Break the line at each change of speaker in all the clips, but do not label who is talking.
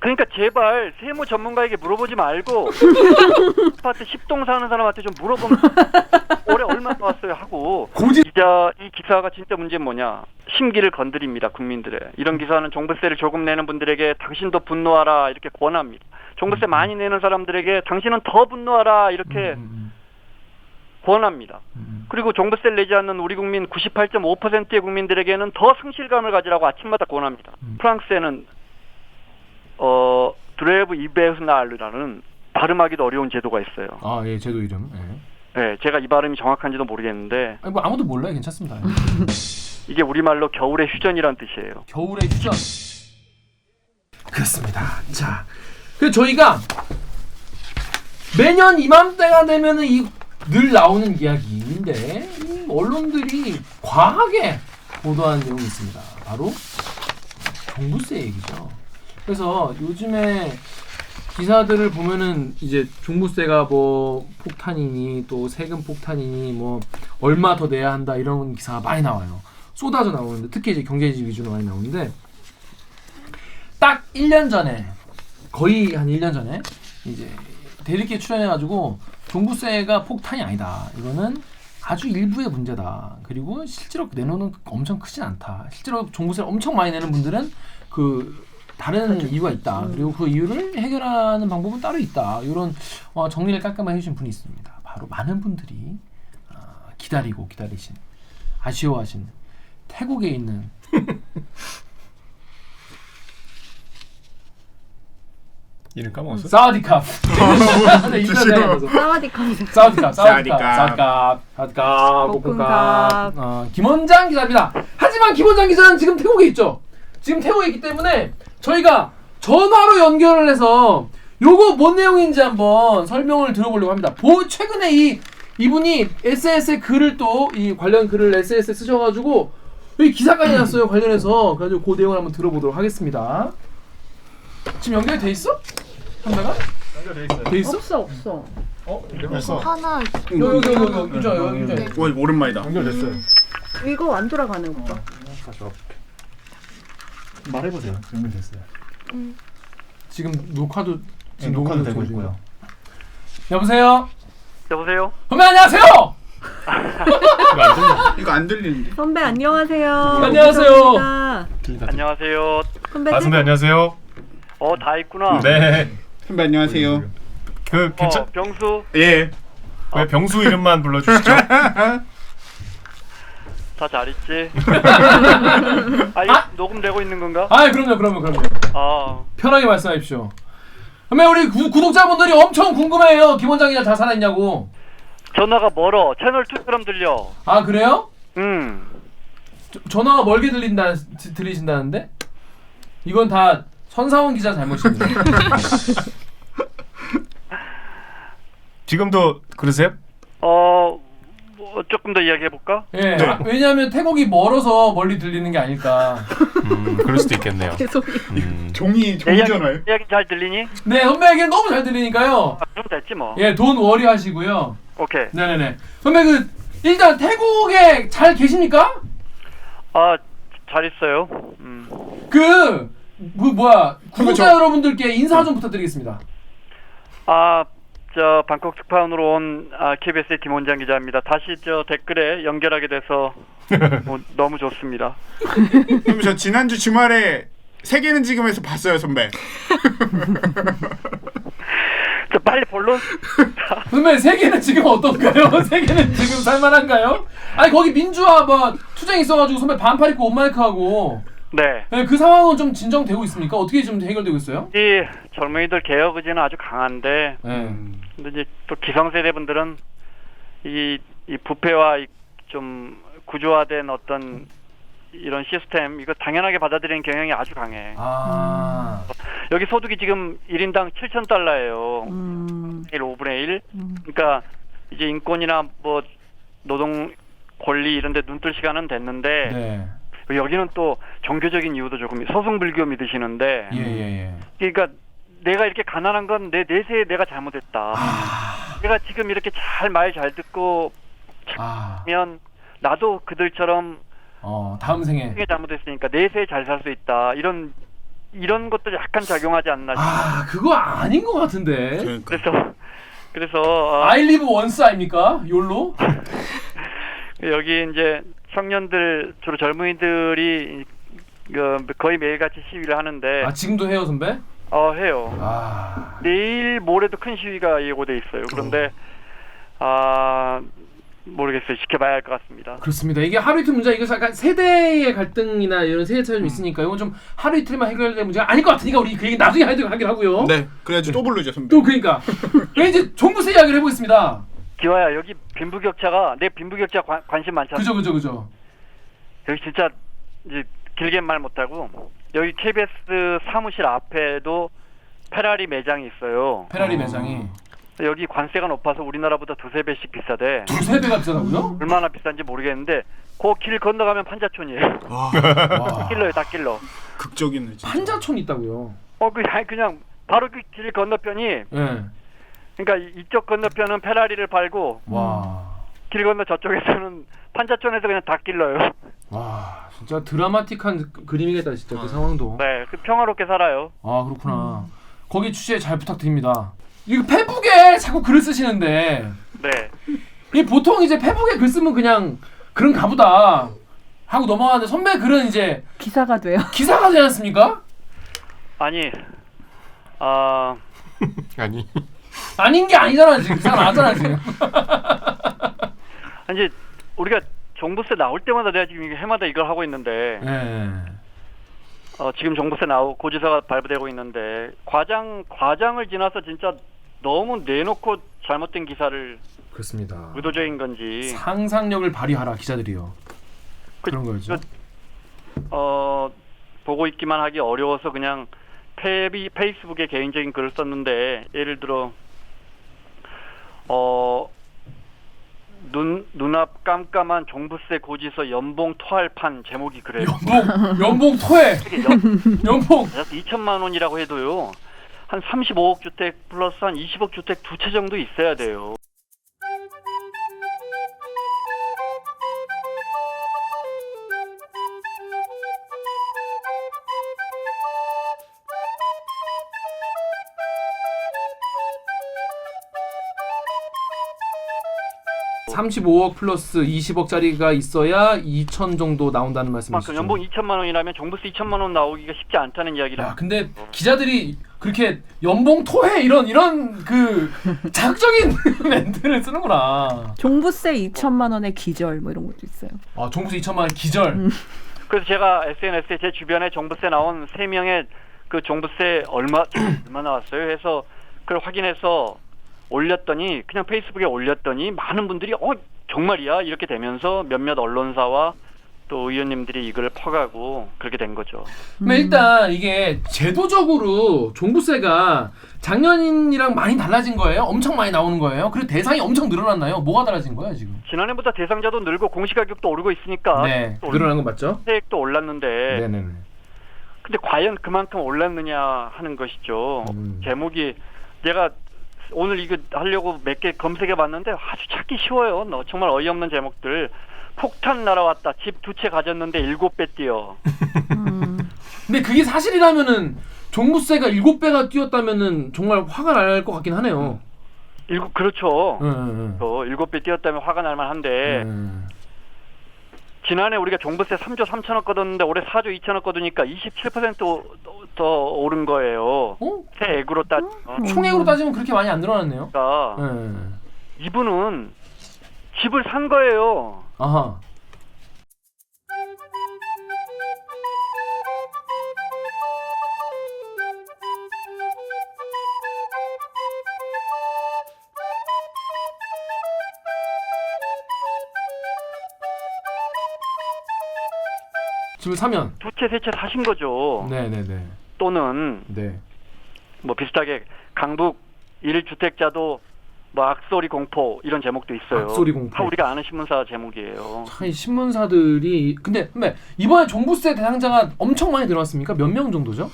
그러니까 제발 세무 전문가에게 물어보지 말고 아파트 10동 사는 사람한테 좀 물어보면 올해 얼마 나왔어요 하고. 이 기사가 진짜 문제는 뭐냐, 심기를 건드립니다. 국민들의. 이런 기사는 종부세를 조금 내는 분들에게 당신도 분노하라 이렇게 권합니다. 종부세 많이 내는 사람들에게 당신은 더 분노하라 이렇게 권합니다. 그리고 종부세를 내지 않는 우리 국민 98.5%의 국민들에게는 더 상실감을 가지라고 아침마다 권합니다. 프랑스에는 드레브 이베흐날이라는 발음하기도 어려운 제도가 있어요.
아, 예, 제도 이름. 예.
네, 제가 이 발음이 정확한지도 모르겠는데.
아니, 뭐 아무도 몰라요. 괜찮습니다.
이게 우리말로 겨울의 휴전이란 뜻이에요.
겨울의 휴전. 그렇습니다. 자, 그래서 저희가 매년 이맘때가 되면은 늘 나오는 이야기인데 언론들이 과하게 보도하는 내용이 있습니다. 바로 종부세 얘기죠. 그래서 요즘에 기사들을 보면은 이제 종부세가 뭐 폭탄이니 또 세금 폭탄이니 뭐 얼마 더 내야 한다 이런 기사가 많이 나와요. 쏟아져 나오는데 특히 이제 경제지 위주로 많이 나오는데 딱 1년 전에 거의 한 1년 전에 이제 대리기에 출연해가지고 종부세가 폭탄이 아니다. 이거는 아주 일부의 문제다. 그리고 실제로 내놓는 엄청 크진 않다. 실제로 종부세를 엄청 많이 내는 분들은 그 다른 이유가 있다. 그리고 그 이유를 해결하는 방법은 따로 있다. 이런 정리를 깔끔하게 해주신 분이 있습니다. 바로 많은 분들이 기다리신 아쉬워하신 태국에 있는
이름 까먹었어?
사와디캅. 볶음밥. 김원장 기자입니다. 하지만 김원장 기자는 지금 태국에 있죠. 지금 태국에 있기 때문에 저희가 전화로 연결을 해서 요거 뭔 내용인지 한번 설명을 들어보려고 합니다. 최근에 이분이 SNS에 글을 또 이 관련 글을 SNS에 쓰셔가지고 여기 기사까지 났어요. 관련해서. 그래서 그 내용을 한번 들어보도록 하겠습니다. 지금 연결이 돼 있어? 한다가?
연결돼 있어요.
돼 있어?
없어.
됐어.
하나
여기 유저.
와, 이거 오랜만이다. 연결됐어요.
이거 안 돌아가네 오빠.
말해보세요. 연결됐어요.
지금 녹화도
녹화도 되고 있고요.
여보세요?
여보세요?
선배 안녕하세요!
이거 안 들리는데.
선배 안녕하세요.
안녕하세요.
감사합니다.
안녕하세요.
선배
선배 안녕하세요.
다 있구나.
네.
선배 안녕하세요.
괜찮?
병수.
예.
왜 병수 이름만 불러주시죠?
다 잘 있지? 녹음되고 있는 건가?
그럼요. 편하게 말씀하십시오. 선배 우리 구독자분들이 엄청 궁금해요. 김 원장이랑 잘 살아있냐고.
전화가 멀어. 채널 2처럼 들려.
아 그래요?
전화가 멀게 들리신다는데? 이건 다 선사원 기자 잘못입니다.
지금도 그러세요?
조금 더 이야기해 볼까?
예. 네. 왜냐하면 태국이 멀어서 멀리 들리는 게 아닐까.
그럴 수도 있겠네요.
종이 전화요?
이야기 잘 들리니?
네, 선배에게는 너무 잘 들리니까요.
그럼 됐지 뭐.
예, 돈 워리 하시고요.
오케이.
네네네. 선배 일단 태국에 잘 계십니까?
잘 있어요.
구독자 여러분들께 인사 좀 부탁드리겠습니다.
방콕 특파원으로 온 KBS의 김원장 기자입니다. 다시 댓글에 연결하게 돼서 너무 좋습니다.
선배 저 지난주 주말에 세계는 지금에서 봤어요, 선배.
빨리 본론.
선배 세계는 지금 어떤가요? 세계는 지금 살만한가요? 아니 거기 민주화 투쟁 있어가지고 선배 반팔 입고 옷마이크 하고.
네.
그 상황은 좀 진정되고 있습니까? 어떻게 좀 해결되고 있어요?
이 젊은이들 개혁 의지는 아주 강한데, 근데 이제 또 기성세대 분들은 이 부패와 좀 구조화된 어떤 이런 시스템 이거 당연하게 받아들이는 경향이 아주 강해. 여기 소득이 지금 1인당 $7,000예요. 5분의 1. 그러니까 이제 인권이나 노동 권리 이런 데 눈뜰 시간은 됐는데.
네.
여기는 또 종교적인 이유도 조금 서승불교 믿으시는데 그러니까 내가 이렇게 가난한 건 내 내세에 내가 잘못했다. 내가 지금 이렇게 말 잘 듣고 면 나도 그들처럼
다음 생에
잘못했으니까 내세에 잘 살 수 있다. 이런 이런 것도 약간 작용하지 않나 싶어요.
아 그거 아닌 것 같은데.
그러니까.
그래서
I live once 아닙니까? 욜로?
여기 이제 청년들 주로 젊은이들이 거의 매일같이 시위를 하는데
아 지금도 해요 선배?
해요.
아
내일 모레도 큰 시위가 예고돼 있어요. 그런데 모르겠어요. 지켜봐야 할 것 같습니다.
그렇습니다. 이게 하루 이틀 문제 이거 약간 세대의 갈등이나 이런 세대 차이 좀 있으니까 이건 좀 하루 이틀만 해결될 문제가 아닐 것 같으니까 우리 그 얘기 나중에 하기로 하고요.
네. 그래야지 또 부르죠 선배.
또 그러니까 이제 종부세 이야기를 해보겠습니다.
기화야 여기 빈부격차가 내 빈부격차 관심 많잖아.
그죠.
여기 진짜 이제 길게 말 못하고 여기 KBS 사무실 앞에도 페라리 매장이 있어요.
페라리 매장이
여기 관세가 높아서 우리나라보다 두세 배씩 비싸대.
두세 배가 비싸다고요?
얼마나 비싼지 모르겠는데 그 길 건너가면 판자촌이에요.
와,
와.
다 길러.
극적이네 진짜.
판자촌 있다고요?
그냥 바로 그 길 건너편이
예.
그러니까 이쪽 건너편은 페라리를 팔고
와.
길 건너 저쪽에서는 판자촌에서 그냥 다 길러요.
와 진짜 드라마틱한 그림이겠다 진짜 그 상황도.
네, 그 평화롭게 살아요.
아 그렇구나. 거기 취재 잘 부탁드립니다. 이거 페북에 자꾸 글을 쓰시는데
네.
이 보통 이제 페북에 글 쓰면 그냥 그런가 보다 하고 넘어가는데 선배 글은 이제
기사가 돼요.
기사가 되지 않습니까?
아니,
아니.
아닌 게 아니잖아 지금 기사가 나왔잖아 지금.
이제 우리가 종부세 나올 때마다 내가 지금 해마다 이걸 하고 있는데
예.
지금 종부세 나오고 고지서가 발부되고 있는데 과장을 지나서 진짜 너무 내놓고 잘못된 기사를
그렇습니다.
의도적인 건지
상상력을 발휘하라 기자들이요. 그런 거죠.
보고 있기만 하기 어려워서 그냥 페이스북에 개인적인 글을 썼는데 예를 들어 눈앞 깜깜한 종부세 고지서 연봉 토할판 제목이 그래요.
연봉 토해. 연봉
2천만 원이라고 해도요. 한 35억 주택 플러스 한 20억 주택 두 채 정도 있어야 돼요.
(35억) 플러스 (20억짜리가) 있어야 2천 정도 나온다는 말씀이시죠?
연봉 2천만 원이라면 종부세 2천만 원 나오기가 쉽지 않다는 이야기를.
야, 근데 기자들이 그렇게 연봉 토해 이런 그 자극적인 멘트를 쓰는구나.
종부세 2천만 원의 기절 뭐 이런 것도 있어요.
아, 종부세 2천만 원 기절.
그래서 제가 SNS에 제 주변에 종부세 나온 3명의 그 종부세 얼마 나왔어요 해서 그걸 확인해서 올렸더니 그냥 페이스북에 올렸더니 많은 분들이 정말이야 이렇게 되면서 몇몇 언론사와 또 의원님들이 이걸 퍼가고 그렇게 된 거죠.
근데 일단 이게 제도적으로 종부세가 작년이랑 많이 달라진 거예요? 엄청 많이 나오는 거예요? 그리고 대상이 엄청 늘어났나요? 뭐가 달라진 거예요 지금?
지난해보다 대상자도 늘고 공시가격도 오르고 있으니까
네, 늘어난 건 맞죠?
세액도 올랐는데
네네네.
근데 과연 그만큼 올랐느냐 하는 것이죠. 제목이 내가 오늘 이거 하려고 몇 개 검색해 봤는데 아주 찾기 쉬워요. 정말 어이없는 제목들. 폭탄 날아왔다. 집 2채 가졌는데 7배 뛰어.
근데 그게 사실이라면은 종부세가 7배가 뛰었다면은 정말 화가 날 것 같긴 하네요.
그렇죠.
7배
7배 뛰었다면 화가 날 만한데 지난해 우리가 종부세 3조 3천억 걷었는데 올해 4조 2천억 걷으니까 27% 오른 거예요. 세액으로
총액으로 따지면 그렇게 많이 안 늘어났네요.
그러니까 이분은 집을 산 거예요.
아하. 집을 사면
2채 3채 사신 거죠.
네네네.
또는
네.
뭐 비슷하게 강북 1주택자도 뭐 악소리 공포 이런 제목도 있어요.
악소리 공포.
우리가 아는 신문사 제목이에요.
참 신문사들이 근데 이번에 종부세 대상자가 엄청 많이 늘어났습니까? 몇 명 정도죠?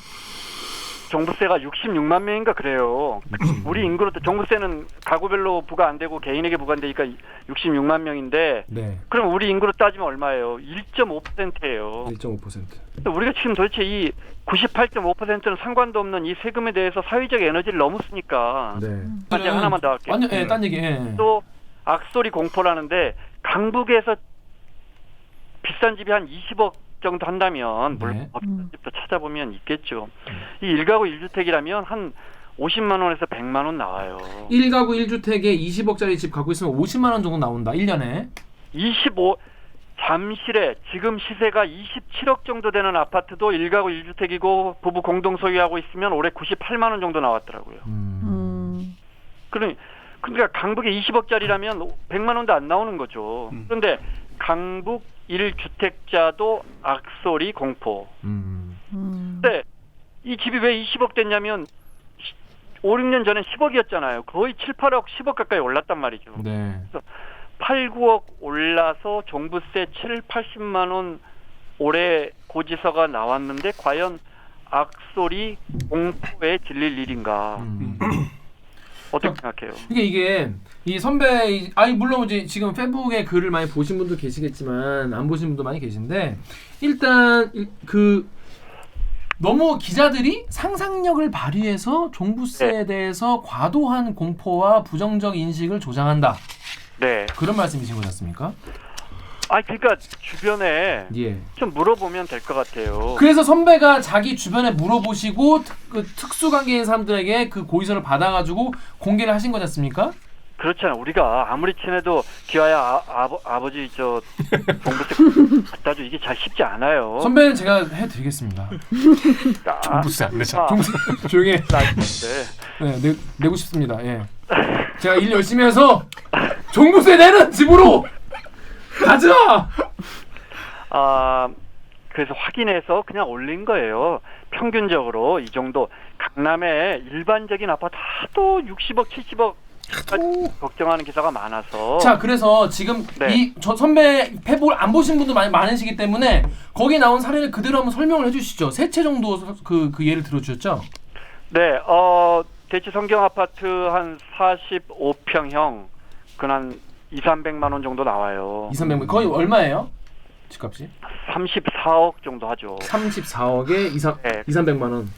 종부세가 66만 명인가 그래요. 우리 인구로 종부세는 가구별로 부과 안 되고 개인에게 부과되니까 66만 명인데
네.
그럼 우리 인구로 따지면 얼마예요? 1.5%예요.
1.5%.
우리가 지금 도대체 이 98.5%는 상관도 없는 이 세금에 대해서 사회적 에너지를 너무 쓰니까.
네.
한 하나만 더 할게요.
완전 딴 얘기. 예.
또 악소리 공포라는데 강북에서 비싼 집이 한 20억 정도 한다면 물론 비싼 집도 찾아보면 있겠죠. 이 1가구 1주택이라면 한 50만 원에서 100만 원 나와요.
1가구 1주택에 20억짜리 집 갖고 있으면 50만 원 정도 나온다. 1년에.
25 잠실에 지금 시세가 27억 정도 되는 아파트도 1가구 1주택이고 부부 공동 소유하고 있으면 올해 98만 원 정도 나왔더라고요. 그러니까 강북에 20억짜리라면 100만 원도 안 나오는 거죠. 그런데 강북 1주택자도 악소리 공포. 근데 이 집이 왜 20억 됐냐면 5, 6년 전에 10억이었잖아요. 거의 7, 8억, 10억 가까이 올랐단 말이죠.
네.
그래서 8, 9억 올라서 종부세 7, 80만 원 올해 고지서가 나왔는데 과연 악소리 공포에 질릴 일인가? 어떻게 생각해요?
이게 이 선배 아니 물론 이제 지금 페북에 글을 많이 보신 분도 계시겠지만 안 보신 분도 많이 계신데 일단 그 너무 기자들이 상상력을 발휘해서 종부세에 대해서 과도한 공포와 부정적 인식을 조장한다.
네.
그런 말씀이신 거지 않습니까?
그러니까 주변에
예.
좀 물어보면 될 것 같아요.
그래서 선배가 자기 주변에 물어보시고 그 특수관계인 사람들에게 그 고의서를 받아가지고 공개를 하신 거지 않습니까?
그렇잖아. 우리가 아무리 친해도 기아야 아버지 저 종부세 갖다 줘 이게 잘 쉽지 않아요.
선배는 제가 해드리겠습니다.
종부세 안 내잖아.
조용히 해. 네, 내고 싶습니다. 예. 제가 일 열심히 해서 종부세 내는 집으로 가자.
그래서 확인해서 그냥 올린 거예요. 평균적으로 이 정도 강남의 일반적인 아파트 하도 60억, 70억 걱정하는 기사가 많아서.
자, 그래서 지금
네.
저 선배 페북을 안 보신 분도 많으시기 때문에 거기 나온 사례를 그대로 한번 설명을 해주시죠. 세 채 정도 그 예를 들어주셨죠?
네, 대치 성경 아파트 한 45평형 그한 200~300만 원 정도 나와요.
200~300만 거의 얼마예요? 집값이?
34억 정도 하죠.
34억에 200~300만 원.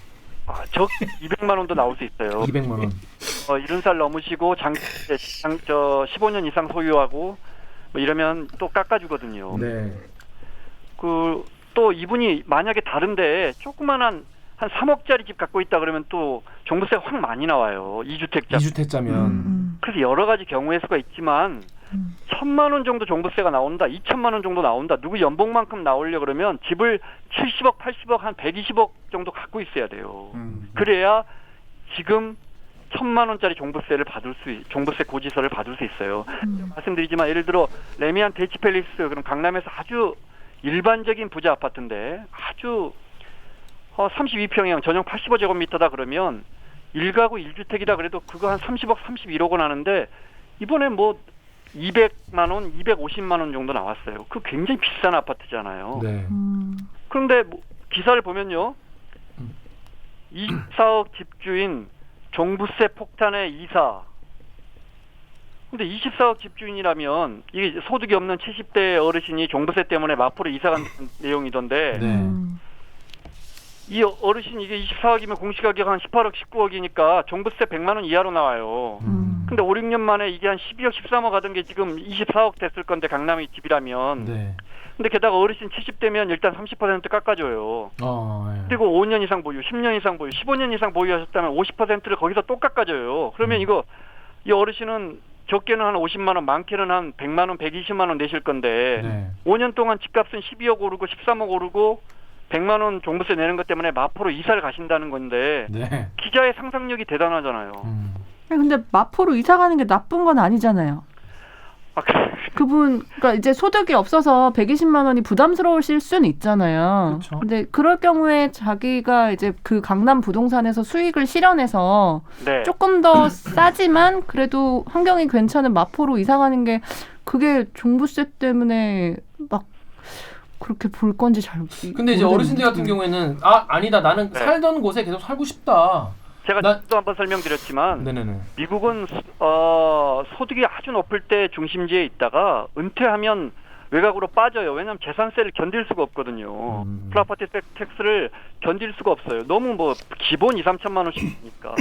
저 200만 원도 나올 수 있어요.
200만 원.
70살 넘으시고 15년 이상 소유하고 뭐 이러면 또 깎아주거든요.
네.
또 이분이 만약에 다른데 조그만한 한 3억짜리 집 갖고 있다 그러면 또 종부세가 확 많이 나와요.
2주택자면.
그래서 여러 가지 경우의 수가 있지만 1,000만 원 정도 종부세가 나온다, 2천만 원 정도 나온다. 누구 연봉만큼 나오려 그러면 집을 70억, 80억, 한 120억 정도 갖고 있어야 돼요. 그래야 지금 1,000만 원짜리 종부세 고지서를 받을 수 있어요. 말씀드리지만 예를 들어 레미안 대치팰리스 그럼 강남에서 아주 일반적인 부자 아파트인데 아주 32평형 전용 85제곱미터다 그러면 1가구 1주택이다 그래도 그거 한 30억, 31억 원 하는데 이번에 뭐 200만 원, 250만 원 정도 나왔어요. 그 굉장히 비싼 아파트잖아요.
네.
그런데 기사를 보면요. 24억 집주인 종부세 폭탄의 이사. 근데 24억 집주인이라면 이게 소득이 없는 70대 어르신이 종부세 때문에 마포로 이사 간 내용이던데
네.
이 어르신 이게 24억이면 공시가격 한 18억, 19억이니까 종부세 100만 원 이하로 나와요. 근데 5, 6년 만에 이게 한 12억, 13억 하던 게 지금 24억 됐을 건데 강남의 집이라면.
네.
근데 게다가 어르신 70대면 일단 30% 깎아줘요.
예.
그리고 5년 이상 보유, 10년 이상 보유, 15년 이상 보유하셨다면 50%를 거기서 또 깎아줘요. 그러면 이 어르신은 적게는 한 50만 원, 많게는 한 100만 원, 120만 원 내실 건데
네.
5년 동안 집값은 12억 오르고 13억 오르고 100만 원 종부세 내는 것 때문에 마포로 이사를 가신다는 건데
네.
기자의 상상력이 대단하잖아요.
근데 마포로 이사 가는 게 나쁜 건 아니잖아요. 그러니까 이제 소득이 없어서 120만 원이 부담스러우실 수는 있잖아요.
그렇죠.
근데 그럴 경우에 자기가 이제 그 강남 부동산에서 수익을 실현해서
네.
조금 더 싸지만 그래도 환경이 괜찮은 마포로 이사 가는 게 그게 종부세 때문에 막 그렇게 볼 건지 잘
근데 이제 어르신들 같은 경우에는 아니다 나는
네.
살던 곳에 계속 살고 싶다.
제가 또 한번 설명드렸지만
네네네.
미국은 소득이 아주 높을 때 중심지에 있다가 은퇴하면 외곽으로 빠져요. 왜냐하면 재산세를 견딜 수가 없거든요. 프로퍼티 텍스를 견딜 수가 없어요. 너무 뭐 기본 2-3천만 원씩이니까.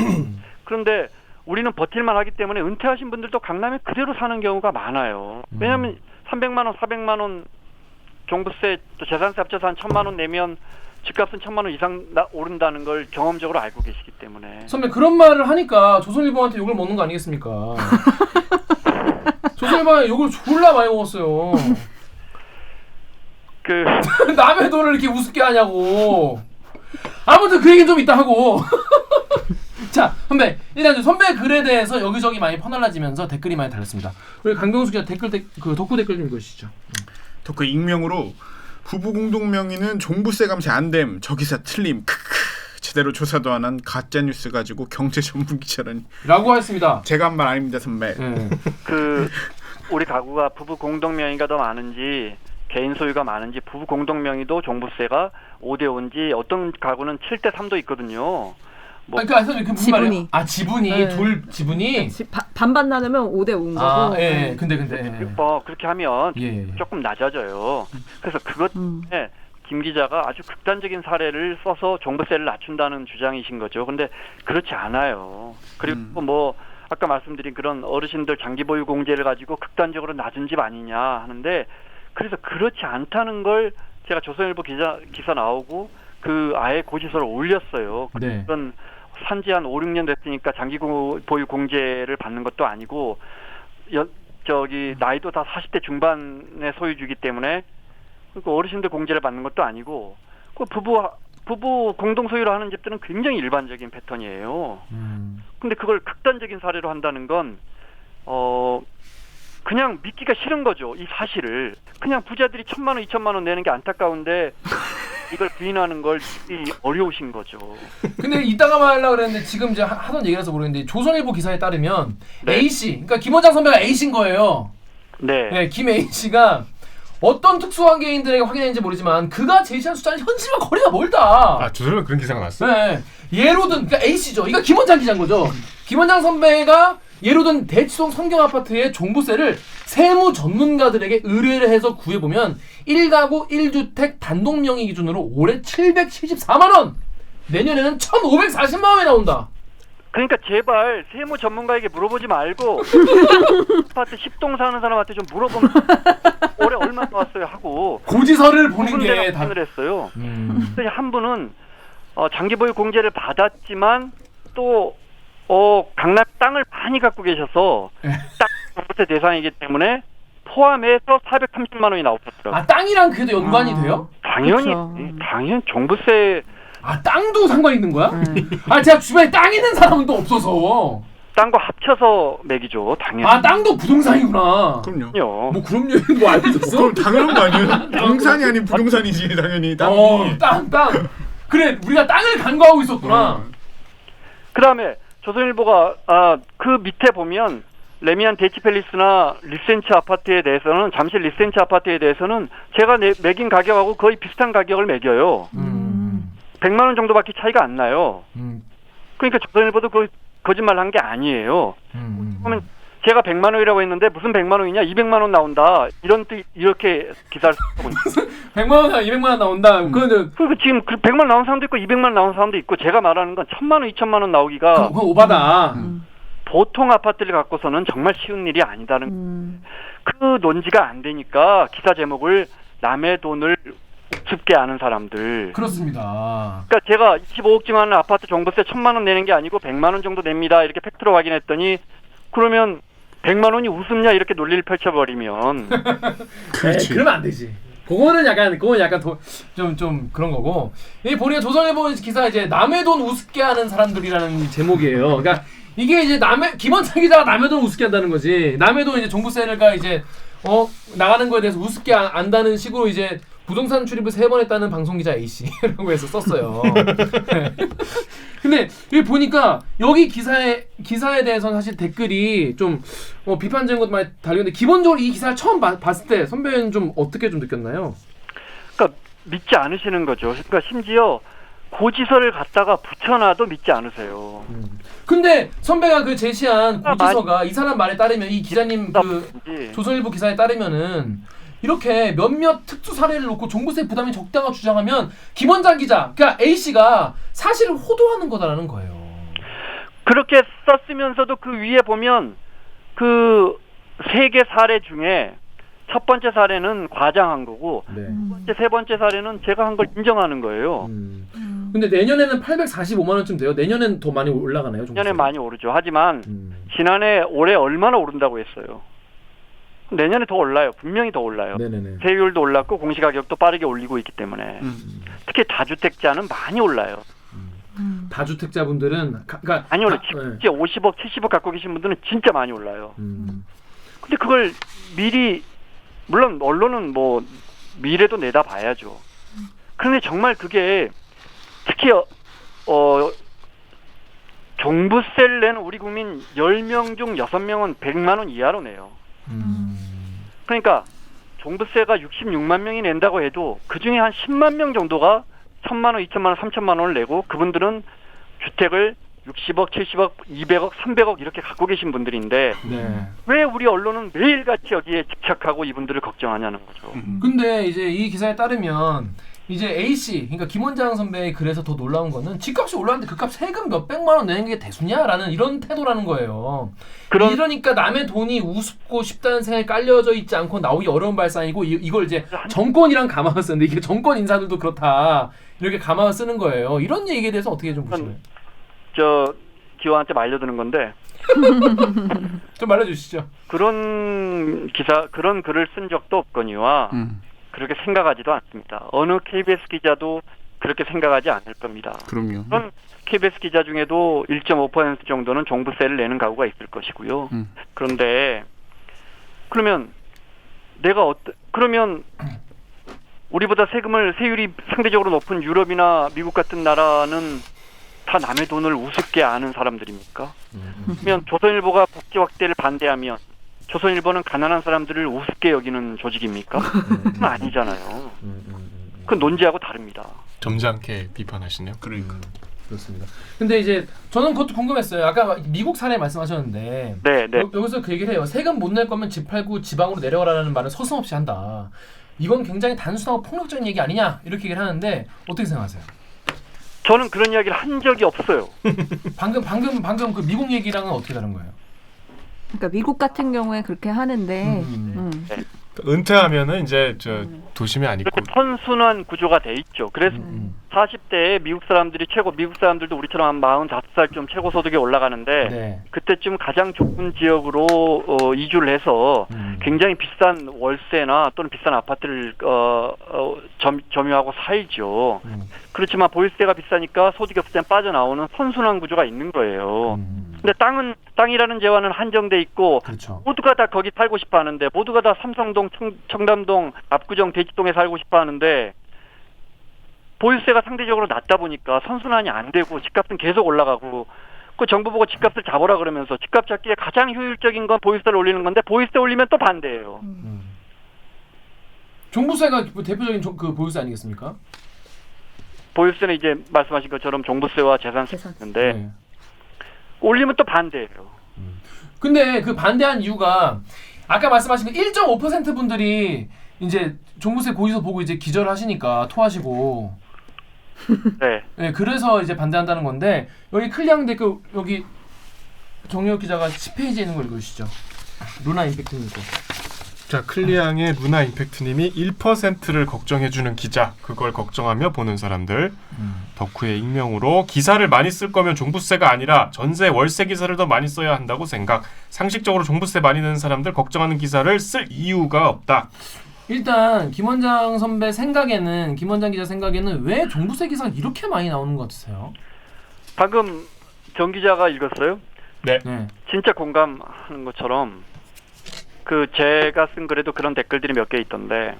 그런데 우리는 버틸만 하기 때문에 은퇴하신 분들도 강남에 그대로 사는 경우가 많아요. 왜냐하면 300만 원, 400만 원 종부세, 또 재산세 합쳐서 한 1,000만 원 내면 집값은 1,000만 원 이상 오른다는 걸 경험적으로 알고 계시기 때문에.
선배 그런 말을 하니까 조선일보한테 욕을 먹는 거 아니겠습니까? 조선일보에 욕을 졸라 많이 먹었어요. 남의 돈을 이렇게 우습게 하냐고. 아무튼 그 얘기는 좀 이따 하고. 자, 선배 일단 선배 글에 대해서 여기저기 많이 퍼날라지면서 댓글이 많이 달렸습니다. 우리 강병수 기자 그 덕후 댓글 좀 읽으시죠.
덕후 익명으로 부부 공동명의는 종부세 감세 안됨. 저 기사 틀림. 크크. 제대로 조사도 안 한 가짜 뉴스 가지고 경제 전문 기자라니.
라고 했습니다.
제가 한 말 아닙니다, 선배.
네.
우리 가구가 부부 공동명의가 더 많은지 개인 소유가 많은지 부부 공동명의도 종부세가 5대5인지 어떤 가구는 7대3도 있거든요.
그러니까 선생님 그 무슨 말이에요? 지분이
네.
둘 지분이
반반 나누면 5대5인 거고.
예. 근데
그렇게 하면
예.
조금 낮아져요. 그래서 그것 때문에 김 기자가 아주 극단적인 사례를 써서 종부세를 낮춘다는 주장이신 거죠. 근데 그렇지 않아요. 그리고 뭐 아까 말씀드린 그런 어르신들 장기 보유 공제를 가지고 극단적으로 낮은 집 아니냐 하는데, 그래서 그렇지 않다는 걸 제가 조선일보 기사 나오고 그 아예 고지서를 올렸어요.
네.
그런 산지 한 5-6년 됐으니까 장기 보유 공제를 받는 것도 아니고 나이도 다 40대 중반의 소유주기 때문에 그 어르신들 공제를 받는 것도 아니고 그 부부 공동 소유로 하는 집들은 굉장히 일반적인 패턴이에요. 근데 그걸 극단적인 사례로 한다는 건 그냥 믿기가 싫은 거죠. 이 사실을. 그냥 부자들이 1,000만 원, 2,000만 원 내는 게 안타까운데 이걸 부인하는 걸 어려우신 거죠.
근데 이따가 말하려고 그랬는데 지금 이제 하던 얘기라서 모르겠는데 조선일보 기사에 따르면
네.
A씨, 그러니까 김원장 선배가 A씨인 거예요.
네.
네, 김 A씨가 어떤 특수관계인들에게 확인했는지 모르지만 그가 제시한 숫자는 현실과 거리가 멀다.
조선일보 그런 기사가 났어?
네. 예로든 그러니까 A씨죠. 이거 김원장 기자인 거죠. 김원장 선배가 예로든 대치동 성경아파트의 종부세를 세무 전문가들에게 의뢰를 해서 구해보면 1가구 1주택 단독명의 기준으로 올해 774만 원, 내년에는 1,540만 원이 나온다.
그러니까 제발 세무 전문가에게 물어보지 말고 아파트 10동 사는 사람한테 좀 물어보면 올해 얼마 나왔어요 하고
고지서를 보는 게
답변을 했어요. 그래서 한 분은 장기 보유 공제를 받았지만 또 강남 땅을 많이 갖고 계셔서 땅 종부세 대상이기 때문에 포함해서 430만 원이 나오셨더라고요.
아, 땅이랑 그래도 연관이 돼요?
당연히
그쵸.
당연 종부세.
아, 땅도 상관 있는 거야? 아, 제가 주변에 땅 있는 사람은 또 없어서.
땅과 합쳐서 매기죠, 당연히.
아, 땅도 부동산이구나.
그럼요.
뭐 그럼요. 뭐 알고 있었어?
그럼 당연한 거 아니에요? 부동산이 아닌 부동산이지 당연히. 땅이.
땅. 그래, 우리가 땅을 간과하고 있었구나.
그다음에 조선일보가 그 밑에 보면 레미안 대치팰리스나 리센츠 아파트에 대해서는, 잠실 리센츠 아파트에 대해서는 제가 매긴 가격하고 거의 비슷한 가격을 매겨요. 100만 원 정도밖에 차이가 안 나요. 그러니까 조선일보도 그 거짓말 한 게 아니에요. 그러면 제가 100만 원이라고 했는데 무슨 100만 원이냐, 200만 원 나온다, 이렇게 기사를 쓰고 있어요.
100만 원, 200만 원 나온다. 그거는
그리고 지금 100만 원 나온 사람도 있고 200만 원 나온 사람도 있고, 제가 말하는 건 1,000만 원, 2,000만 원 나오기가
그건 오바다.
보통 아파트를 갖고서는 정말 쉬운 일이 아니다는 그 논지가 안 되니까 기사 제목을 남의 돈을 우습게 아는 사람들.
그렇습니다.
그러니까 제가 25억쯤 하는 아파트 종부세 1,000만 원 내는 게 아니고 100만 원 정도 냅니다, 이렇게 팩트로 확인했더니, 그러면 100만 원이 우습냐 이렇게 논리를 펼쳐버리면
그렇지.
그러면 안 되지. 그건 약간 좀 그런 거고. 이 보니까 조선일보 기사 이제 남의 돈 우습게 하는 사람들이라는 제목이에요. 그러니까 이게 이제 김원창 기자가 남의 돈 우습게 한다는 거지. 남의 돈 이제 종부세가 이제 나가는 거에 대해서 우습게 안다는 식으로 이제 부동산 출입을 3번 했다는 방송 기자 A 씨라고 해서 썼어요. 네. 근데 여기 보니까 여기 기사에 대해서는 사실 댓글이 좀 비판적인 것도 많이 달렸는데, 기본적으로 이 기사를 처음 봤을 때 선배는 좀 어떻게 좀 느꼈나요?
그러니까 믿지 않으시는 거죠. 그러니까 심지어 고지서를 갖다가 붙여놔도 믿지 않으세요.
근데 선배가 그 제시한
아,
고지서가 이 사람 말에 따르면 이 기자님 그
예.
조선일보 기사에 따르면은 이렇게 몇몇 특수 사례를 놓고 종부세 부담이 적다고 주장하면 김원장 기자, 그러니까 A 씨가 사실을 호도하는 거다라는 거예요.
그렇게 썼으면서도 그 위에 보면 그 3개 사례 중에 첫 번째 사례는 과장한 거고
네.
세 번째 사례는 제가 한 걸 인정하는 거예요.
근데 내년에는 845만 원쯤 돼요. 내년엔 더 많이 올라가나요? 종부세?
내년에 많이 오르죠. 하지만 지난해 올해 얼마나 오른다고 했어요. 내년에 더 올라요. 분명히 더 올라요.
네네네.
세율도 올랐고 공시가격도 빠르게 올리고 있기 때문에 특히 다주택자는 많이 올라요.
다주택자분들은 그러니까
많이 올라요.
네.
진짜 50억, 70억 갖고 계신 분들은 진짜 많이 올라요. 근데 그걸 미리 물론 언론은 뭐 미래도 내다봐야죠. 그런데 정말 그게 특히 종부세를 내는 우리 국민 10명 중 6명은 100만 원 이하로 내요. 그러니까 종부세가 66만 명이 낸다고 해도 그중에 한 10만 명 정도가 1,000만 원, 2천만 원, 3천만 원을 내고 그분들은 주택을 60억, 70억, 200억, 300억 이렇게 갖고 계신 분들인데
네.
왜 우리 언론은 매일같이 여기에 집착하고 이분들을 걱정하냐는 거죠.
근데 이제 이 기사에 따르면 이제 A 씨, 그러니까 김원장 선배의 글에서 더 놀라운 거는 집값이 올랐는데 그값 세금 몇 백만 원 내는 게 대수냐라는 이런 태도라는 거예요. 이러니까 남의 돈이 우습고 싶다는 생각이 깔려져 있지 않고 나오기 어려운 발상이고 이걸 이제 정권이랑 감아서 쓰는데 이게 정권 인사들도 그렇다 이렇게 감아서 쓰는 거예요. 이런 얘기에 대해서 어떻게 좀 보시나요?
저 기와한테 말려드는 건데
좀 말해주시죠.
그런 글을 쓴 적도 없거니와 그렇게 생각하지도 않습니다. 어느 KBS 기자도 그렇게 생각하지 않을 겁니다.
그럼요.
그런 KBS 기자 중에도 1.5% 정도는 종부세를 내는 가구가 있을 것이고요. 그런데 그러면 그러면 우리보다 세율이 상대적으로 높은 유럽이나 미국 같은 나라는 다 남의 돈을 우습게 아는 사람들입니까? 그러면 조선일보가 복지 확대를 반대하면 조선일보는 가난한 사람들을 우습게 여기는 조직입니까? 그건 아니잖아요. 그건 논지하고 다릅니다.
점잖게 비판하시네요.
그러니까.
그렇습니다. 근데 이제 저는 그것도 궁금했어요. 아까 미국 사례 말씀하셨는데
네.
여기서 그 얘기를 해요. 세금 못 낼 거면 집 팔고 지방으로 내려가라는 말을 서슴없이 한다. 이건 굉장히 단순하고 폭력적인 얘기 아니냐 이렇게 얘기를 하는데 어떻게 생각하세요?
저는 그런 이야기를 한 적이 없어요.
방금 그 미국 얘기랑은 어떻게 다른 거예요?
그러니까 미국 같은 경우에 그렇게 하는데
은퇴하면은 이제 저 도심에 안 있고
그렇게 선순환 구조가 돼 있죠. 그래서 40대에 미국 사람들도 우리처럼 한 45살쯤 최고 소득이 올라가는데
네.
그때쯤 가장 좁은 지역으로 이주를 해서 굉장히 비싼 월세나 또는 비싼 아파트를 점유하고 살죠. 그렇지만 보유세가 비싸니까 소득이 없을 땐 빠져나오는 선순환 구조가 있는 거예요. 근데 땅이라는 재화는 한정돼 있고
그렇죠.
모두가 다 거기 살고 싶어 하는데 모두가 다 삼성동, 청담동, 압구정, 대치동에 살고 싶어 하는데 보유세가 상대적으로 낮다 보니까 선순환이 안 되고 집값은 계속 올라가고 그 정부 보고 집값을 잡으라 그러면서 집값 잡기에 가장 효율적인 건 보유세를 올리는 건데 보유세 올리면 또 반대예요.
종부세가 대표적인 그 보유세 아니겠습니까?
보유세는 이제 말씀하신 것처럼 종부세와 재산세인데
네.
올리면 또 반대예요.
근데 그 반대한 이유가 아까 말씀하신 그 1.5% 분들이 이제 종부세 고지서 보고 이제 기절하시니까 토하시고
네.
네, 그래서 이제 반대한다는 건데 여기 클리앙 댓글 여기 정유혁 기자가 10페이지에 있는 걸 읽어주시죠. 루나 임팩트님 거.
자, 클리앙의 루나 임팩트님이 1%를 걱정해주는 기자, 그걸 걱정하며 보는 사람들. 덕후의 익명으로 기사를 많이 쓸 거면 종부세가 아니라 전세, 월세 기사를 더 많이 써야 한다고 생각. 상식적으로 종부세 많이 내는 사람들 걱정하는 기사를 쓸 이유가 없다.
일단 김원장 선배 생각에는 김원장 기자 생각에는 왜 종부세 기사가 이렇게 많이 나오는 것 같으세요?
방금 정 기자가 읽었어요?
네.
진짜 공감하는 것처럼 그 제가 쓴 글에도 그런 댓글들이 몇 개 있던데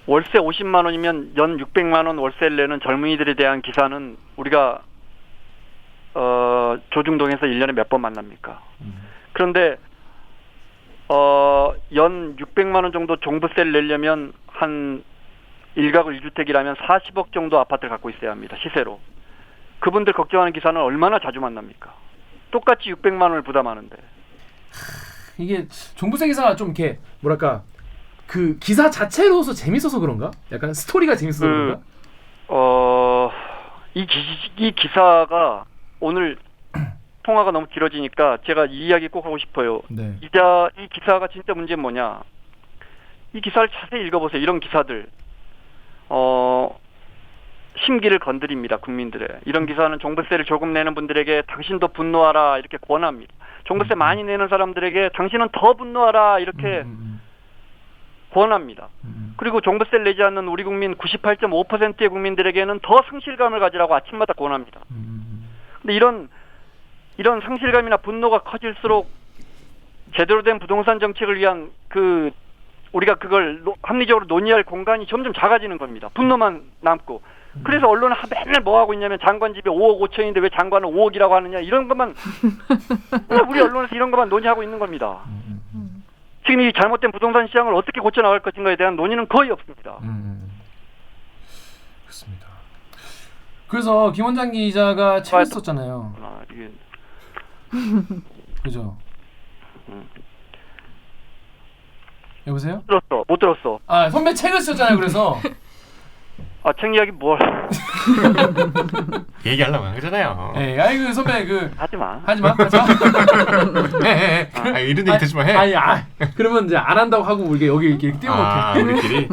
월세 50만 원이면 연 600만 원 월세를 내는 젊은이들에 대한 기사는 우리가 조중동에서 1년에 몇 번 만납니까? 그런데 연 600만 원 정도 종부세를 내려면 한 1가구 1주택이라면 40억 정도 아파트를 갖고 있어야 합니다. 시세로. 그분들 걱정하는 기사는 얼마나 자주 만납니까? 똑같이 600만 원을 부담하는데.
이게 종부세 기사가 좀 이렇게 뭐랄까 그 기사 자체로서 재밌어서 그런가? 약간 스토리가 재밌어서 그런가?
이 기사가 오늘 통화가 너무 길어지니까 제가 이 이야기 꼭 하고 싶어요.
네.
이 기사가 진짜 문제는 뭐냐? 이 기사를 자세히 읽어보세요. 이런 기사들 심기를 건드립니다. 국민들의. 이런 기사는 종부세를 조금 내는 분들에게 당신도 분노하라 이렇게 권합니다. 종부세 많이 내는 사람들에게 당신은 더 분노하라 이렇게 권합니다. 그리고 종부세를 내지 않는 우리 국민 98.5%의 국민들에게는 더 상실감을 가지라고 아침마다 권합니다. 근데 이런 상실감이나 분노가 커질수록 제대로 된 부동산 정책을 위한 우리가 그걸 합리적으로 논의할 공간이 점점 작아지는 겁니다. 분노만 남고. 그래서 언론은 맨날 뭐 하고 있냐면 장관 집에 5억 5천인데 왜 장관은 5억이라고 하느냐 이런 것만 우리 언론에서 이런 것만 논의하고 있는 겁니다. 지금 이 잘못된 부동산 시장을 어떻게 고쳐 나갈 것인가에 대한 논의는 거의 없습니다.
그렇습니다. 그래서 김원장 기자가 책을 썼잖아요.
이게
그죠? 여보세요?
못 들었어.
아 선배 책을 썼잖아요. 그래서
책 이야기 뭘?
얘기하려고 한 거잖아요.
예, 아이고 선배
하지 마.
하지 마. 예.
이런 얘기 듣지 마 해.
그러면 이제 안 한다고 하고 우리 여기 이렇게 띄워놓게.
우리끼리.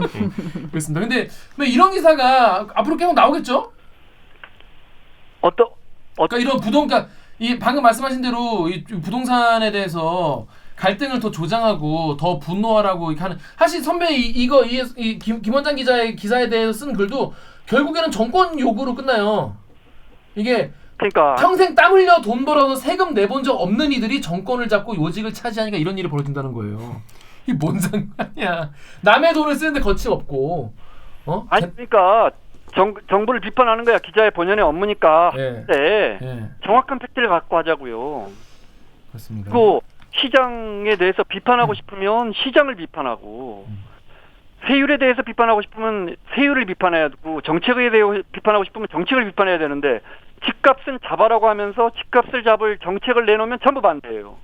그렇습니다. 근데 이런 기사가 앞으로 계속 나오겠죠?
그러니까
이런 이 방금 말씀하신 대로 이 부동산에 대해서 갈등을 더 조장하고 더 분노하라고 이렇게 하는 사실 선배 김원장 기자의 기사에 대해서 쓴 글도 결국에는 정권 요구로 끝나요. 이게
그러니까
평생 땀 흘려 돈 벌어서 세금 내본 적 없는 이들이 정권을 잡고 요직을 차지하니까 이런 일이 벌어진다는 거예요. 이게 뭔 상관이야. 남의 돈을 쓰는데 거침없고
그러니까 정부를 비판하는 거야. 기자의 본연의 업무니까. 네. 정확한 팩트를 갖고 하자고요.
그렇습니다.
그리고 시장에 대해서 비판하고 싶으면 시장을 비판하고 세율에 대해서 비판하고 싶으면 세율을 비판해야 되고 정책에 대해 비판하고 싶으면 정책을 비판해야 되는데 집값은 잡아라고 하면서 집값을 잡을 정책을 내놓으면 전부 반대예요.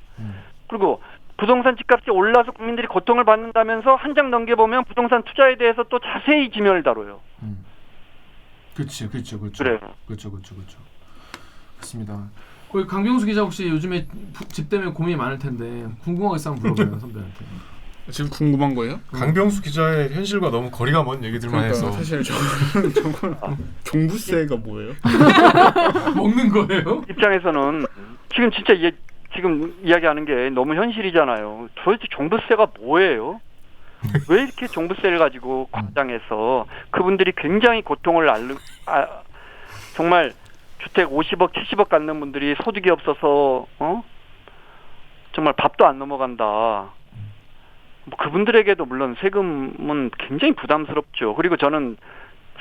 그리고 부동산 집값이 올라서 국민들이 고통을 받는다면서 한 장 넘겨보면 부동산 투자에 대해서 또 자세히 지면을 다뤄요.
그렇죠.
그래요.
그렇죠. 그렇습니다. 거기 강병수 기자 혹시 요즘에 집 때문에 고민이 많을 텐데 궁금한 거 있으면 물어봐요 선배한테.
지금 궁금한 거예요?
강병수 기자의 현실과 너무 거리가 먼 얘기들만 해서
사실 저건 종부세가 뭐예요?
먹는 거예요?
입장에서는 지금 진짜 지금 이야기하는 게 너무 현실이잖아요. 도대체 종부세가 뭐예요? 왜 이렇게 종부세를 가지고 과장해서 그분들이 굉장히 고통을 정말 주택 50억, 70억 갖는 분들이 소득이 없어서 정말 밥도 안 넘어간다. 그분들에게도 물론 세금은 굉장히 부담스럽죠. 그리고 저는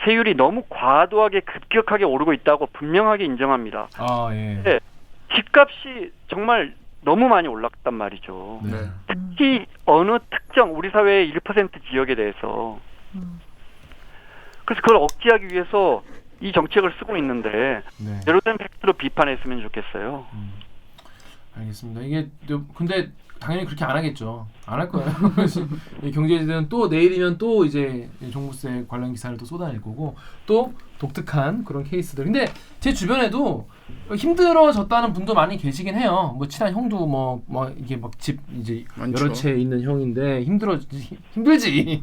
세율이 너무 과도하게 급격하게 오르고 있다고 분명하게 인정합니다.
예.
네, 집값이 정말 너무 많이 올랐단 말이죠.
네.
특히 어느 특정 우리 사회의 1% 지역에 대해서. 그래서 그걸 억제하기 위해서 이 정책을 쓰고 있는데 제로 된 팩트로 비판했으면 좋겠어요.
알겠습니다. 이게 근데 당연히 그렇게 안 하겠죠. 안 할 거예요. 경제지들은 또 내일이면 또 이제 종부세 관련 기사를 또 쏟아낼 거고 또 독특한 그런 케이스들. 근데 제 주변에도 힘들어졌다는 분도 많이 계시긴 해요. 뭐 친한 형도 뭐 이게 막 집 이제
많죠.
여러 채 있는 형인데 힘들지.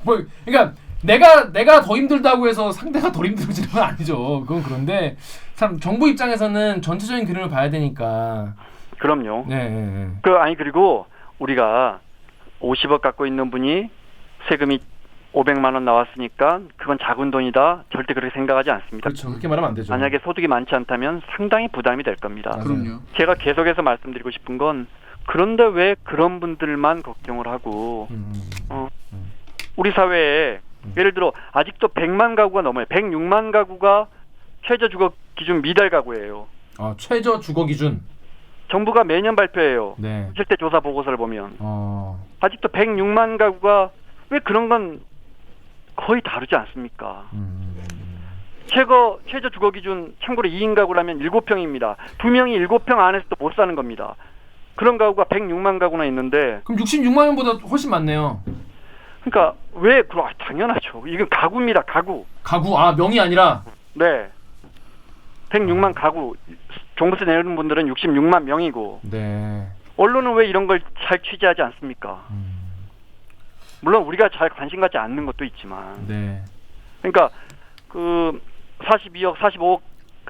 뭐 그러니까 내가 더 힘들다고 해서 상대가 덜 힘들어지는 건 아니죠. 그건 그런데 참 정부 입장에서는 전체적인 그림을 봐야 되니까.
그럼요.
네.
그리고 우리가 50억 갖고 있는 분이 세금이 500만 원 나왔으니까 그건 작은 돈이다. 절대 그렇게 생각하지 않습니다.
그렇죠. 그렇게 말하면 안 되죠.
만약에 소득이 많지 않다면 상당히 부담이 될 겁니다.
그럼요.
제가 계속해서 말씀드리고 싶은 건 그런데 왜 그런 분들만 걱정을 하고 우리 사회에 예를 들어 아직도 100만 가구가 넘어요. 106만 가구가 최저 주거 기준 미달 가구예요.
최저 주거 기준.
정부가 매년 발표해요.
네.
실태 조사 보고서를 보면
어.
아직도 106만 가구가 왜 그런 건 거의 다르지 않습니까? 최저 주거 기준 참고로 2인 가구라면 7평입니다. 2명이 7평 안에서 또 못 사는 겁니다. 그런 가구가 106만 가구나 있는데
그럼 66만 원보다 훨씬 많네요.
그러니까 왜 당연하죠. 이건 가구입니다. 가구.
가구 명이 아니라.
네. 106만 가구. 종부세 내는 분들은 66만 명이고.
네.
언론은 왜 이런 걸 잘 취재하지 않습니까? 물론 우리가 잘 관심 갖지 않는 것도 있지만.
네.
그러니까 그 42억, 45억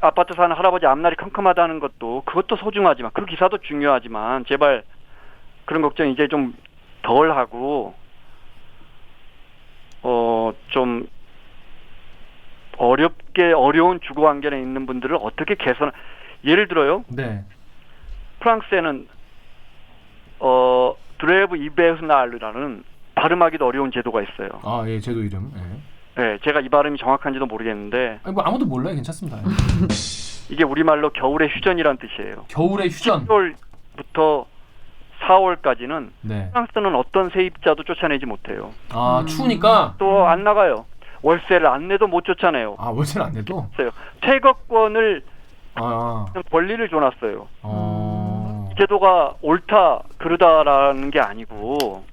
아파트 사는 할아버지 앞날이 컴컴하다는 것도 그것도 소중하지만 그 기사도 중요하지만 제발 그런 걱정 이제 좀 덜 하고 좀 어려운 주거 환경에 있는 분들을 어떻게 개선 예를 들어요.
네.
프랑스에는 드레브 이베흐날르라는 발음하기도 어려운 제도가 있어요.
아, 예, 제도 이름. 예.
네, 제가 이 발음이 정확한지도 모르겠는데
아니, 뭐 아무도 몰라요. 괜찮습니다.
이게 우리말로 겨울의 휴전이란 뜻이에요.
겨울의 휴전.
10월부터 4월까지는
네.
프랑스는 어떤 세입자도 쫓아내지 못해요.
아, 추우니까.
또 안 나가요. 월세를 안 내도 못 쫓아내요.
아, 월세를 안 내도.
퇴거권을
아.
권리를 줘놨어요.
어.
이 제도가 옳다 그르다라는 게 아니고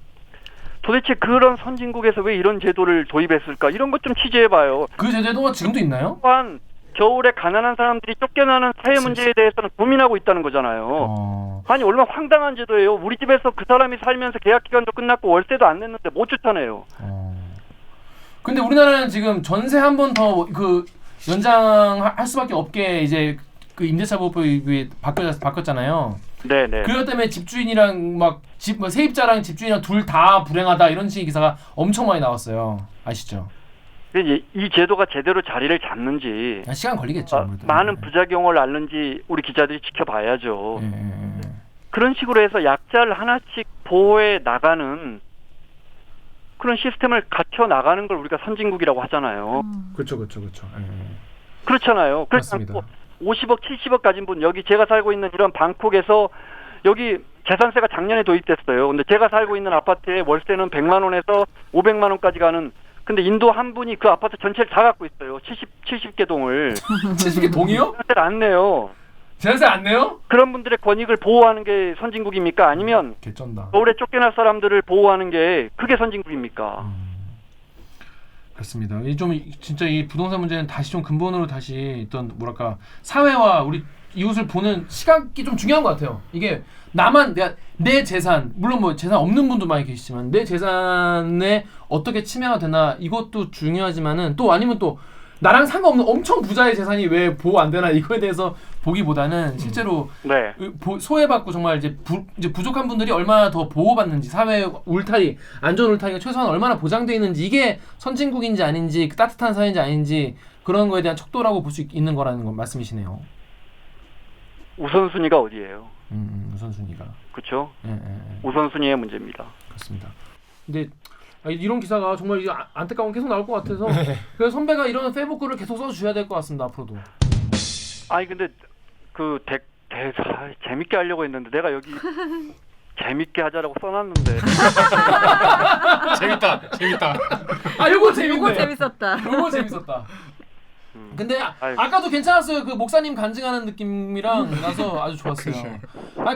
도대체 그런 선진국에서 왜 이런 제도를 도입했을까? 이런 것 좀 취재해봐요.
그 제도가 지금도 있나요?
또한 겨울에 가난한 사람들이 쫓겨나는 사회 문제에 대해서는 고민하고 있다는 거잖아요. 아니 얼마나 황당한 제도예요. 우리 집에서 그 사람이 살면서 계약 기간도 끝났고 월세도 안 냈는데 못 쫓아내요.
근데 우리나라는 지금 전세 한 번 더 그 연장할 수밖에 없게 이제 그 임대차 보호법이 바뀌었잖아요.
네네.
그것 때문에 집주인이랑 세입자랑 집주인이랑 둘 다 불행하다 이런 식의 기사가 엄청 많이 나왔어요. 아시죠?
이 제도가 제대로 자리를 잡는지
시간 걸리겠죠. 아무래도.
많은 부작용을 앓는지 우리 기자들이 지켜봐야죠.
예.
그런 식으로 해서 약자를 하나씩 보호해 나가는 그런 시스템을 갖춰 나가는 걸 우리가 선진국이라고 하잖아요.
그렇죠.
그렇잖아요. 그래서
맞습니다.
50억, 70억 가진 분 여기 제가 살고 있는 이런 방콕에서 여기 재산세가 작년에 도입됐어요. 근데 제가 살고 있는 아파트의 월세는 100만 원에서 500만 원까지 가는 근데 인도 한 분이 그 아파트 전체를 다 갖고 있어요. 70개 동을.
70개 동이요?
재산세를 안 내요.
재산세 안 내요?
그런 분들의 권익을 보호하는 게 선진국입니까? 아니면
개쩐다.
겨울에 쫓겨날 사람들을 보호하는 게 그게 선진국입니까?
그렇습니다. 진짜 이 부동산 문제는 다시 좀 근본으로 다시 어떤 뭐랄까 사회와 우리 이웃을 보는 시각이 좀 중요한 것 같아요. 이게 내 재산 물론 뭐 재산 없는 분도 많이 계시지만 내 재산에 어떻게 침해가 되나 이것도 중요하지만은 또 아니면 또 나랑 상관없는 엄청 부자의 재산이 왜 보호 안 되나 이거에 대해서 보기보다는 실제로
네.
소외받고 정말 이제 부족한 분들이 얼마나 더 보호받는지 사회 울타리 안전 울타리가 최소한 얼마나 보장되어 있는지 이게 선진국인지 아닌지 따뜻한 사회인지 아닌지 그런 거에 대한 척도라고 볼 수 있는 거라는 건 말씀이시네요.
우선순위가 어디예요?
우선순위가.
그렇죠?
예.
우선순위의 문제입니다.
그렇습니다. 근데 이런 기사가 정말 안타까운 계속 나올 것 같아서 그래서 선배가 이런 페이북 글을 계속 써주셔야 될 것 같습니다. 앞으로도.
아니 근데 그 재밌게 하려고 했는데 내가 여기 재밌게 하자라고 써놨는데
재밌다.
이거 재밌네.
이거 재밌었다.
이거 재밌었다. 근데 아까도 괜찮았어요. 그 목사님 간증하는 느낌이랑 나서 아주 좋았어요.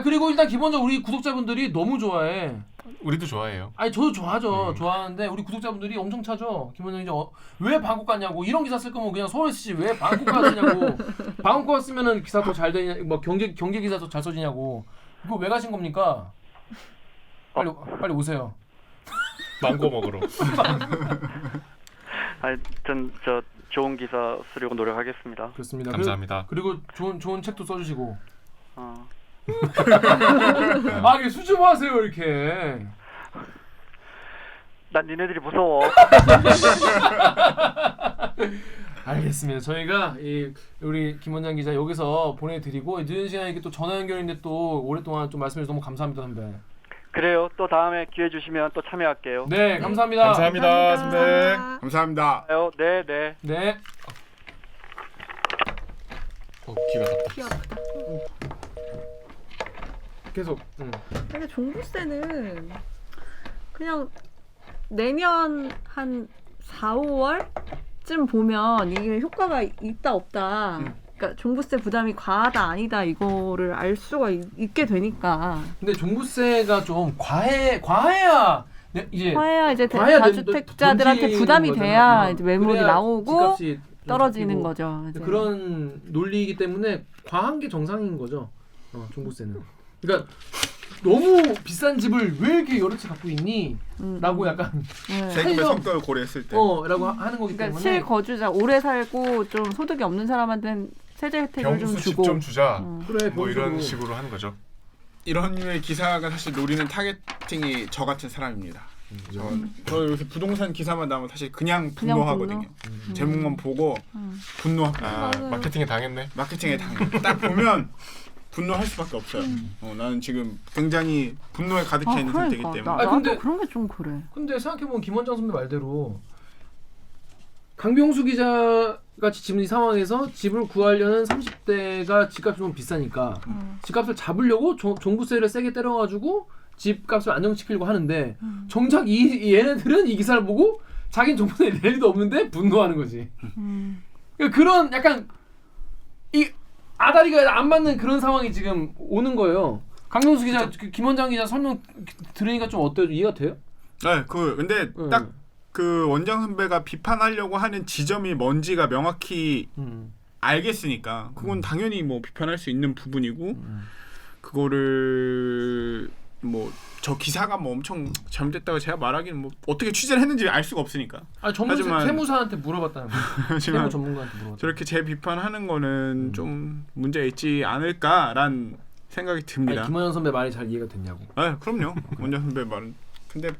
그리고 일단 기본적으로 우리 구독자분들이 너무 좋아해.
우리도 좋아해요.
저도 좋아하죠. 좋아하는데 우리 구독자분들이 엄청 차죠. 기본적으로 왜 방콕 갔냐고 이런 기사 쓸 거면 그냥 서울에 쓰지 왜 방콕 갔냐고. 방콕 갔으면은 기사 더 잘 되냐 뭐 경제 기사 더 잘 써지냐고. 이거 왜 가신 겁니까? 빨리 오세요.
망고 먹으러.
하여튼 좋은 기사 쓰려고 노력하겠습니다.
그렇습니다.
감사합니다.
그리고 좋은 책도 써주시고. 이게 수줍어하세요 이렇게.
난 니네들이 무서워.
알겠습니다. 저희가 우리 김원장 기자 여기서 보내드리고 늦은 시간에 이게 또 전화 연결인데 또 오랫동안 좀 말씀해주셔서 너무 감사합니다 선배.
그래요. 또 다음에 기회 주시면 또 참여할게요.
네, 감사합니다.
감사합니다, 선배.
감사합니다.
네.
네.
귀가 닿다.
귀 아프다.
계속.
근데 종부세는 그냥 내년 한 4, 5월쯤 보면 이게 효과가 있다 없다. 그러니까 종부세 부담이 과하다 아니다 이거를 알 수가 있게 되니까.
근데 종부세가 좀 과해야 이제
과해야 이제
과해야
다주택자들한테
던지는
부담이
거잖아.
돼야 이제 매물이
그래야
나오고
집값이 좀
떨어지는
잡히고.
거죠. 이제.
그런 논리이기 때문에 과한 게 정상인 거죠. 종부세는. 그러니까 너무 비싼 집을 왜 이렇게 여러 채 갖고 있니? 라고 약간
네.
세금의
살려-
성격을 고려했을 때
라고 하는 거기
그러니까
때문에
실거주자 오래 살고 좀 소득이 없는 사람한테는 세제 혜택을 좀
병수 집
주고.
좀 주자.
그래
뭐 이런
보여주고.
식으로 하는 거죠.
이런 류의 기사가 사실 노리는 타겟팅이 저 같은 사람입니다. 저 요새 부동산 기사만 나오면 사실 그냥
그냥
분노하거든요. 제목만 보고 분노합니다.
아,
맞아요.
마케팅에 당했네.
마케팅에 당해. 딱 보면 분노할 수밖에 없어요. 나는 지금 굉장히 분노에 가득 차 있는 상태이기 때문에.
아, 근데-
나도 그런 게 좀 그래.
근데 생각해보면 김원장 선배 말대로 강병수 기자 같이 지금 이 상황에서 집을 구하려는 30대가 집값이 좀 비싸니까 집값을 잡으려고 종부세를 세게 때려가지고 집값을 안정시키려고 하는데 정작 얘네들은 이 기사를 보고 자기는 종부세 낼 리도 없는데 분노하는 거지. 그러니까 그런 약간 이 아다리가 안 맞는 그런 상황이 지금 오는 거예요. 강병수 기자, 김원장 기자 설명 들으니까 좀 어때요? 이해가 돼요?
네, 근데 딱 그 원장 선배가 비판하려고 하는 지점이 뭔지가 명확히 알겠으니까 그건 당연히 뭐 비판할 수 있는 부분이고 그거를 뭐 저 기사가 뭐 엄청 잘못됐다고 제가 말하기는 뭐 어떻게 취재를 했는지 알 수가 없으니까. 하지만-
세무사한테 물어봤다는 거예요. 세무
하지만
전문가한테 물어봤다.
저렇게 재비판하는 거는 좀 문제 있지 않을까란 생각이 듭니다.
김원영 선배 말이 잘 이해가 됐냐고.
아, 그럼요. 원장 선배 말은. 근데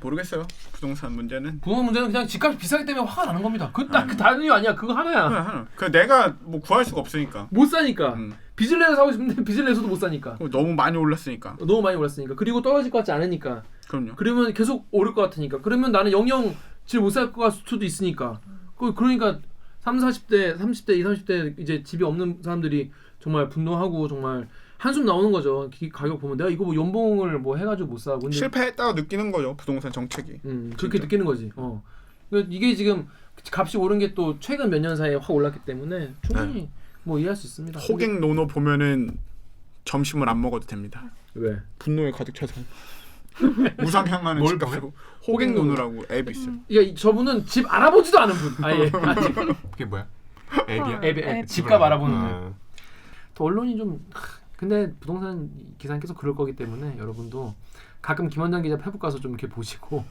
모르겠어요. 부동산 문제는.
부동산 문제는 그냥 집값이 비싸기 때문에 화가 나는 겁니다. 그 다른 이유 아니야. 그거 하나야.
그 내가 뭐 구할 수가 없으니까.
못 사니까.
음.
빚을 내서 사고 싶은데 빚을 내서도 못 사니까.
너무 많이 올랐으니까.
너무 많이 올랐으니까. 그리고 떨어질 것 같지 않으니까.
그럼요.
그러면 계속 오를 것 같으니까. 그러면 나는 영영 집 못 살 것 수도 있으니까. 그러니까 30, 30대 이제 집이 없는 사람들이 정말 분노하고 정말 한숨 나오는 거죠. 가격 보면 내가 이거 뭐 연봉을 뭐 해가지고 못 사고. 근데
실패했다고 느끼는 거죠. 부동산 정책이.
그렇게 느끼는 거지. 그러니까 이게 지금 값이 오른 게 또 최근 몇 년 사이에 확 올랐기 때문에 충분히 뭐 이해할 수 있습니다.
호갱 노노 보면은 점심을 안 먹어도 됩니다.
왜?
분노에 가득 차서. 우상향하는
뭘
집값으로 호갱 노노라고 앱이 있어요.
그러니까 저분은 집 알아보지도 않은 분. 아예. 아직.
그게 뭐야? 앱이야?
앱. 집값 알아보는 앱.
아,
또 언론이 좀 근데 부동산 기사는 계속 그럴 거기 때문에 여러분도 가끔 김원장 기자 페북 가서 좀 이렇게 보시고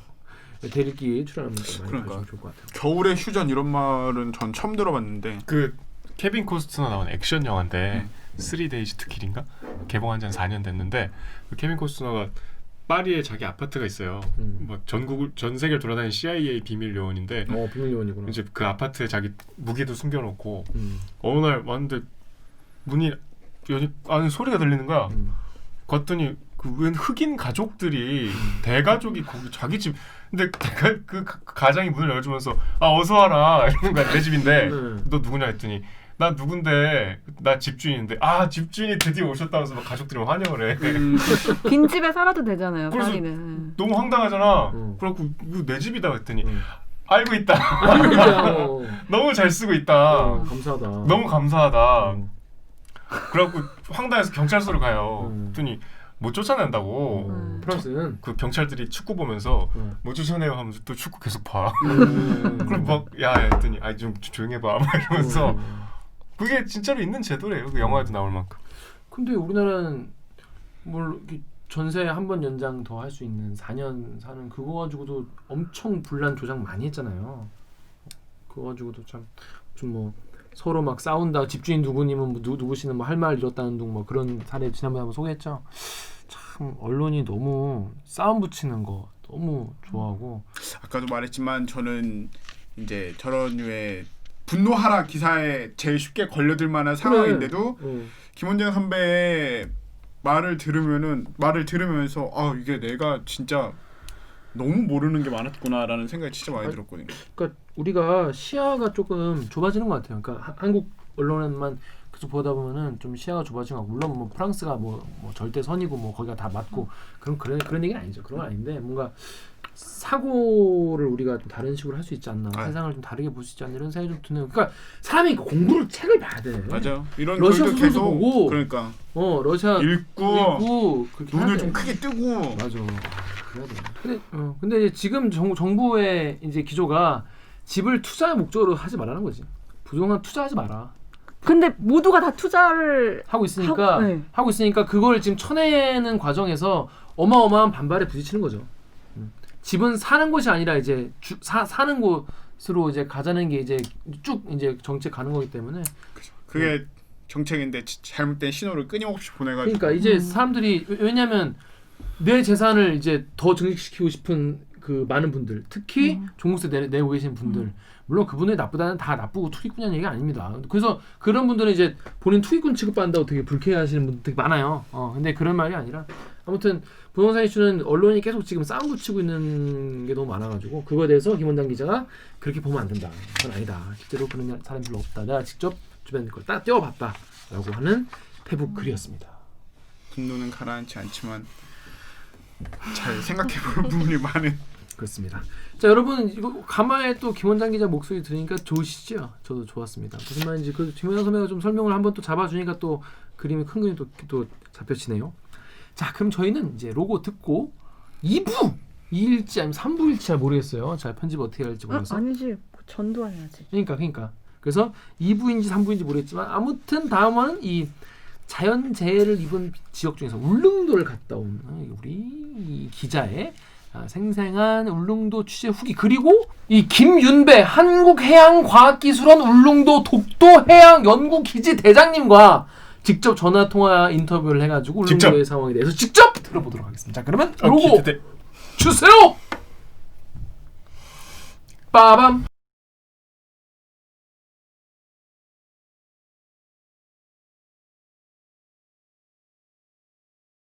대리기 출연하면 좀 많이
그러니까.
봐주시면 좋을 것 같아요.
겨울의 휴전 이런 말은 전 처음 들어봤는데.
그 케빈 코스트너 나온 액션 영화인데 3days to kill인가? 개봉한 지 한 4년 됐는데 그 케빈 코스트너가 파리에 자기 아파트가 있어요. 막 전 세계를 돌아다니는 CIA 비밀 요원인데
비밀 요원이구나.
이제 그 아파트에 자기 무기도 숨겨놓고 어느 날 왔는데 문이 아니 소리가 들리는 거야. 갔더니 웬 흑인 가족들이 대가족이 거기 자기 집 근데 그 가장이 문을 열어주면서 어서 와라 이러는 거야. 내 집인데 너 누구냐 했더니 나 누군데 나 집주인인데 집주인이 드디어 오셨다면서 막 가족들이 막 환영을 해.
빈집에 살아도 되잖아요.
그래서
파리는.
너무 황당하잖아. 그래갖고 이거 내 집이다 했더니 알고 있다. 너무 잘 쓰고 있다.
감사하다.
너무 감사하다. 그래갖고 황당해서 경찰서를 가요. 그랬더니 못 쫓아낸다고.
프랑스는
그 경찰들이 축구 보면서 못 쫓아내요 하면서 또 축구 계속 봐. 그럼 막 했더니 좀 조용해봐 막 이러면서 그게 진짜로 있는 제도래요. 그 영화에도 나올 만큼.
근데 우리나라는 뭘 전세 한 번 연장 더 할 수 있는 4년 사는 그거 가지고도 엄청 분란 조장 많이 했잖아요. 그거 가지고도 참 좀 뭐 서로 막 싸운다. 집주인 누구님은 뭐 누구시는 뭐 할 말 잃었다는 둥 뭐 그런 사례 지난번에 한번 소개했죠. 참 언론이 너무 싸움 붙이는 거 너무 좋아하고.
아까도 말했지만 저는 이제 저런 류의 분노하라 기사에 제일 쉽게 걸려들 만한 상황인데도 김원장 선배의 말을 들으면서 이게 내가 진짜 너무 모르는 게 많았구나라는 생각이 진짜 많이 들었거든요.
그러니까 우리가 시야가 조금 좁아지는 것 같아요. 그러니까 한국 언론에만 계속 보다 보면은 좀 시야가 좁아지는 것 같고, 물론 뭐 프랑스가 뭐 절대 선이고 뭐 거기가 다 맞고 그런 얘기는 아니죠. 그런 건 아닌데 뭔가 사고를 우리가 좀 다른 식으로 할 수 있지 않나, 세상을 좀 다르게 볼 수 있지 않나 이런 생각이 좀 드네요. 그러니까 사람이 공부를 책을 봐야 돼.
맞아. 이런
러시아
글도
소설도
계속
보고,
그러니까
러시아
읽고
그렇게
눈을
해야
좀
돼.
크게 뜨고
맞아. 그래야 돼. 근데 이제 지금 정부의 이제 기조가 집을 투자 목적으로 하지 말라는 거지. 부동산 투자하지 마라.
근데 모두가 다 투자를
하고 있으니까
네.
하고 있으니까 그걸 지금 쳐내는 과정에서 어마어마한 반발에 부딪히는 거죠. 집은 사는 곳이 아니라 이제 사는 곳으로 이제 가자는 게 이제 쭉 이제 정책 가는 거기 때문에
그게 정책인데 잘못된 신호를 끊임없이 보내가지고
그러니까 이제 사람들이 왜냐하면 내 재산을 이제 더 증식시키고 싶은 그 많은 분들 특히 종부세 내고 계신 분들 물론 그분이 나쁘다는 다 나쁘고 투기꾼이라는 얘기가 아닙니다. 그래서 그런 분들은 이제 본인 투기꾼 취급받는다고 되게 불쾌해하시는 분들 되게 많아요. 근데 그런 말이 아니라 아무튼 부동산 이슈는 언론이 계속 지금 싸움 붙이고 있는 게 너무 많아가지고 그거에 대해서 김원장 기자가 그렇게 보면 안 된다. 그건 아니다. 실제로 그런 사람이 별로 없다. 내가 직접 주변 걸 딱 떼어봤다라고 하는 페북 글이었습니다.
분노는 가라앉지 않지만 잘 생각해볼 부분이 많은.
그렇습니다. 자 여러분 이거 가만히 또 김원장 기자 목소리 들으니까 좋으시죠? 저도 좋았습니다. 무슨 말인지 그 김원장 선배가 좀 설명을 한번 또 잡아주니까 또 그림이 큰 그림이 또 잡혀지네요. 자 그럼 저희는 이제 로고 듣고 2부 2일지 아니면 3부일지 잘 모르겠어요. 잘 편집 어떻게 할지 모르겠어.
아니지 전두환 해야지.
그러니까 그래서 2부인지 3부인지 모르겠지만 아무튼 다음은 이 자연재해를 입은 지역 중에서 울릉도를 갔다 온 우리 이 기자의 생생한 울릉도 취재 후기 그리고 이 김윤배 한국해양과학기술원 울릉도 독도해양연구기지 대장님과 직접 전화통화 인터뷰를 해가지고 울릉도의 상황에 대해서 직접 들어보도록 하겠습니다. 자 그러면 로고 주세요. 빠밤.